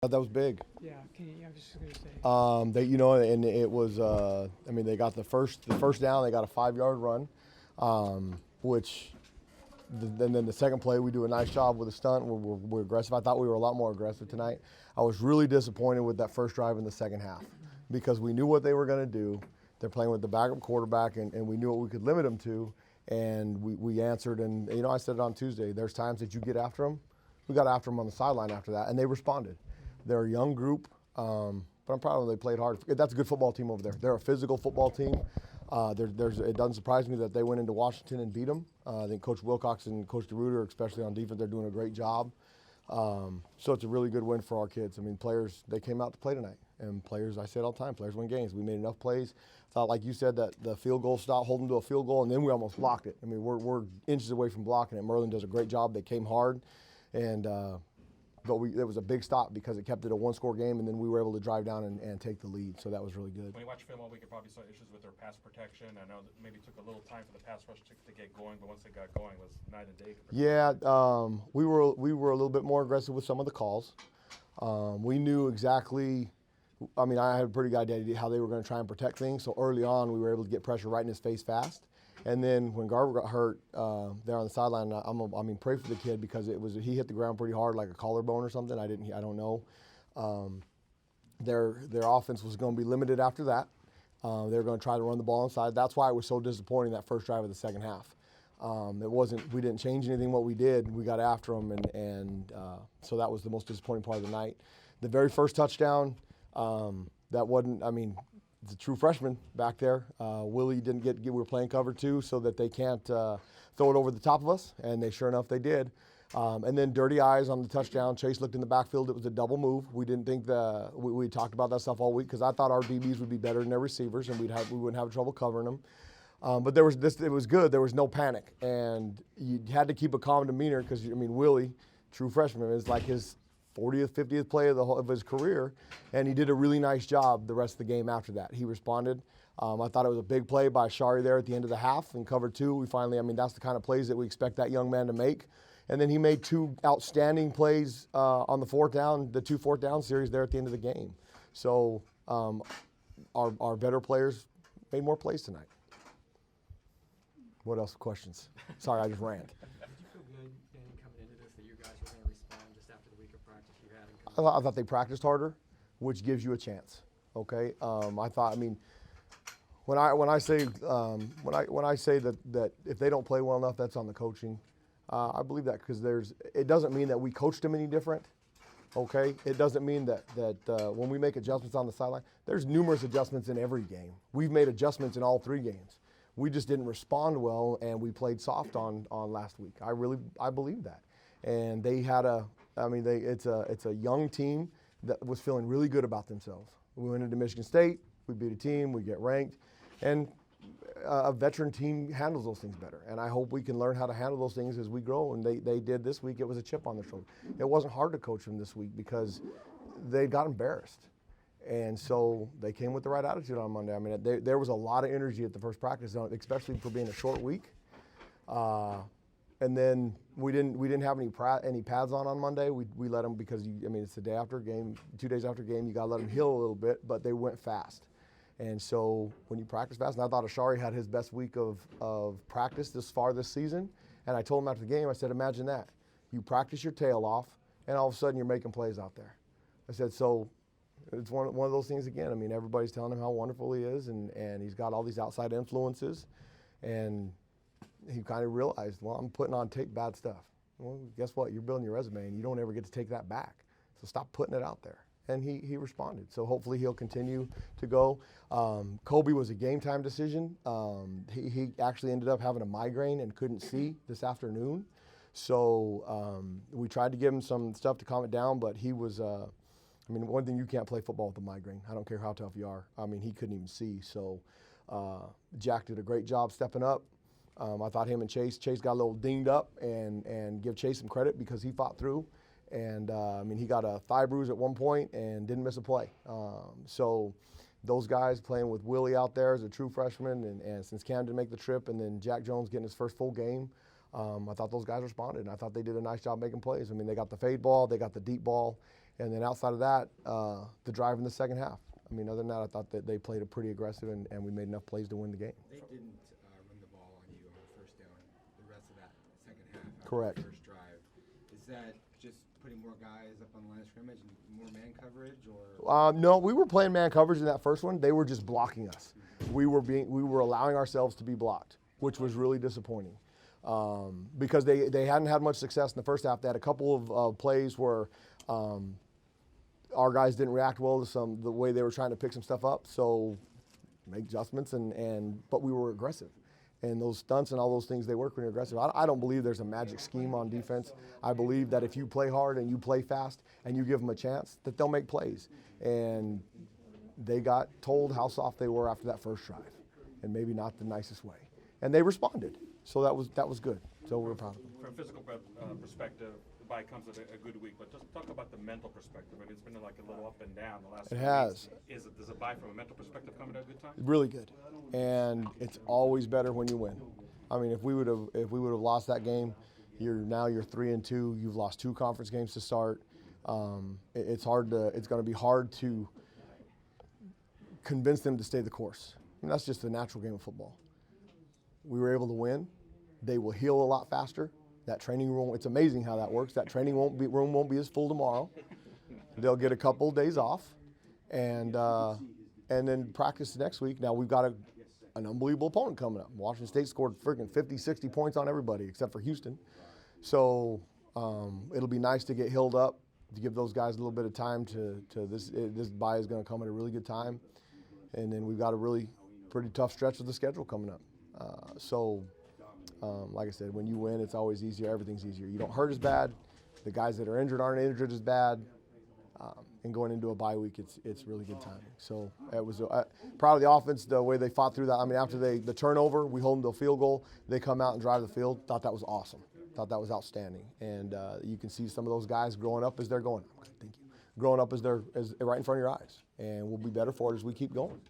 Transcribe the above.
That was big. Yeah, I was just gonna say. And it was. They got the first down. They got a 5-yard run, which. And then the second play, we do a nice job with a stunt. We're aggressive. I thought we were a lot more aggressive tonight. I was really disappointed with that first drive in the second half because we knew what they were going to do. They're playing with the backup quarterback, and we knew what we could limit them to. And we answered. And, I said it on Tuesday. There's times that you get after them. We got after them on the sideline after that, and they responded. They're a young group, but I'm proud of them. They played hard. That's a good football team over there. They're a physical football team. It doesn't surprise me that they went into Washington and beat them. I think Coach Wilcox and Coach DeRuiter, especially on defense, they're doing a great job. So it's a really good win for our kids. Players, they came out to play tonight. And players, I say it all the time, players win games. We made enough plays. Thought, like you said, that the field goal stopped, holding to a field goal, and then we almost blocked it. We're inches away from blocking it. Merlin does a great job. They came hard. And but it was a big stop because it kept it a one-score game, and then we were able to drive down and take the lead. So that was really good. When you watch film all week, you probably saw issues with their pass protection. I know that maybe it took a little time for the pass rush to get going, but once they got going, it was night and day. Yeah, we were a little bit more aggressive with some of the calls. We knew exactly. I had a pretty good idea how they were going to try and protect things. So early on, we were able to get pressure right in his face fast. And then when Garver got hurt there on the sideline, pray for the kid because he hit the ground pretty hard, like a collarbone or something. I don't know. Their offense was going to be limited after that. They were going to try to run the ball inside. That's why it was so disappointing that first drive of the second half. We didn't change anything. What we did, we got after them, and so that was the most disappointing part of the night. The very first touchdown, that wasn't. The true freshman back there. Willie didn't get. We were playing cover 2 so that they can't throw it over the top of us, and sure enough they did. And then dirty eyes on the touchdown. Chase looked in the backfield. It was a double move. We didn't think we talked about that stuff all week because I thought our DBs would be better than their receivers, and we wouldn't have trouble covering them. But it was good. There was no panic, and you had to keep a calm demeanor because Willie, true freshman, is like his 40th, 50th play of his career, and he did a really nice job the rest of the game after that. He responded. I thought it was a big play by Shari there at the end of the half in cover 2. We finally, that's the kind of plays that we expect that young man to make. And then he made 2 outstanding plays on the 2 fourth down series there at the end of the game. So our better players made more plays tonight. What else? Questions? Sorry, I just rant. Did you feel good coming into this that you guys were going to respond just after the week of practice you had? I thought they practiced harder, which gives you a chance. Okay. I thought. When I say that if they don't play well enough, that's on the coaching. I believe that because it doesn't mean that we coached them any different. Okay. It doesn't mean that when we make adjustments on the sideline, there's numerous adjustments in every game. We've made adjustments in all 3 games. We just didn't respond well, and we played soft on last week. I believe that, and they had it's a young team that was feeling really good about themselves. We went into Michigan State, we beat a team, we get ranked, and a veteran team handles those things better. And I hope we can learn how to handle those things as we grow. And they did this week. It was a chip on their shoulder. It wasn't hard to coach them this week because they got embarrassed. And so they came with the right attitude on Monday. There was a lot of energy at the first practice, especially for being a short week. And then we didn't have any pads on Monday. We let them because it's the day after a game, 2 days after a game. You got to let them heal a little bit, but they went fast. And so when you practice fast, and I thought Ashari had his best week of practice this far this season. And I told him after the game, I said, imagine that. You practice your tail off, and all of a sudden you're making plays out there. I said, so it's one of those things again. Everybody's telling him how wonderful he is, and he's got all these outside influences. And he kind of realized, well, I'm putting on tape bad stuff. Well, guess what? You're building your resume, and you don't ever get to take that back. So stop putting it out there. And he responded. So hopefully he'll continue to go. Kobe was a game time decision. He actually ended up having a migraine and couldn't see this afternoon. So we tried to give him some stuff to calm it down, but he was one thing, you can't play football with a migraine. I don't care how tough you are. He couldn't even see. So Jack did a great job stepping up. I thought him and Chase got a little dinged up, and give Chase some credit because he fought through. And he got a thigh bruise at one point and didn't miss a play. So those guys playing with Willie out there as a true freshman, and since Cam didn't make the trip, and then Jack Jones getting his first full game, I thought those guys responded, and I thought they did a nice job making plays. They got the fade ball, they got the deep ball, And then outside of that, the drive in the second half. I mean, other than that, I thought that they played a pretty aggressive and we made enough plays to win the game. They didn't run the ball on you on the first down the rest of that second half after Correct. the first drive. Is that just putting more guys up on the line of scrimmage and more man coverage, or? No, we were playing man coverage in that first one. They were just blocking us. We were allowing ourselves to be blocked, which was really disappointing. Because they hadn't had much success in the first half. They had a couple of plays where our guys didn't react well to the way they were trying to pick some stuff up. So make adjustments but we were aggressive. And those stunts and all those things, they work when you're aggressive. I don't believe there's a magic scheme on defense. I believe that if you play hard and you play fast and you give them a chance, that they'll make plays. And they got told how soft they were after that first drive, and maybe not the nicest way. And they responded. So that was good. So we're proud of them. From a physical perspective, the bye comes with a good week, but just talk about the mental perspective. I mean, it's been like a little up and down the last It few has. weeks. Does a bye from a mental perspective come at a good time? Really good, and it's always better when you win. I mean, if we would have lost that game, you're 3-2. You've lost 2 conference games to start. It's going to be hard to convince them to stay the course. And that's just the natural game of football. We were able to win. They will heal a lot faster. That training room, it's amazing how that works. That training room won't be as full tomorrow. They'll get a couple of days off, and then practice next week. Now we've got an unbelievable opponent coming up. Washington State scored freaking 50, 60 points on everybody except for Houston. So it'll be nice to get healed up, to give those guys a little bit of time to this bye is going to come at a really good time. And then we've got a really pretty tough stretch of the schedule coming up. Like I said, when you win, it's always easier. Everything's easier. You don't hurt as bad. The guys that are injured aren't injured as bad. And going into a bye week, it's really good timing. So it was proud of the offense, the way they fought through that. I mean, after the turnover, we hold them to a field goal. They come out and drive the field. Thought that was awesome. Thought that was outstanding. And you can see some of those guys growing up as they're going. Okay, thank you. Growing up as right in front of your eyes. And we'll be better for it as we keep going.